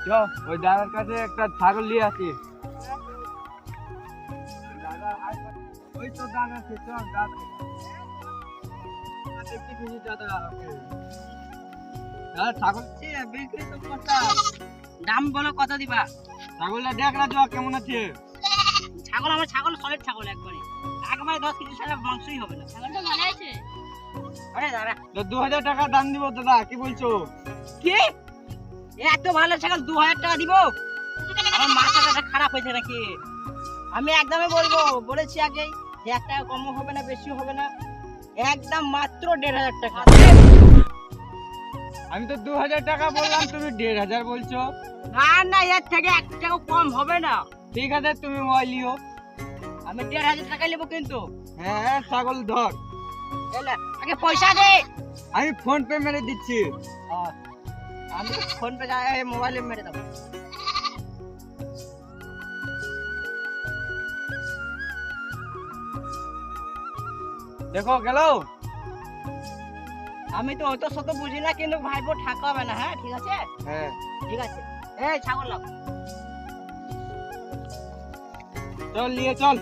চ ওই দাদার কাছে একটা ছাগল নিয়ে আসি। ওই তো দাদা আছে, চল দেখতে খুশি দাদা। দাদা ছাগল বিক্রি তো করতাম, দাম বলো কত দিবা? ছাগলটা দেখ রাজু কেমন আছে। ছাগল আমার ছাগল সলিড ছাগল একবারে 10 কেজি ছাড়া মাংসই হবে না। ছাগলটা ভালো আছে। আরে দাদা 2000 টাকা দাম দিব দাদা, কি বলছো? কি এত ভালো ছাগল 2000 টাকা দিব? আমার মাথাটা খারাপ হয়েছে নাকি? আমি একদমই বলেছি আগেই যে 1 টাকা কম হবে না, বেশি হবে না, একদম মাত্র 1500 টাকা। আমি তো 2000 টাকা বললাম, তুমি 1500 বলছো। না না, এর থেকে 1 টাকা কম হবে না। ঠিক আছে, তুমি মোবাইল নিও। আমি 1500 টাকা নেবো কিন্তু। হ্যাঁ ছাগল ধর, এলা আগে পয়সা দে। আমি ফোন পে মেরে দিচ্ছি। আমি ফোন পে যাই মোবাইলে মেরে দেবো। দেখো গেল। আমি তো অত শত বুঝি না, কিন্তু ভাইপো ঠাকা হবে না। হ্যাঁ ঠিক আছে, হ্যাঁ ঠিক আছে। এই ছাগল লাও। চল নিয়ে চল।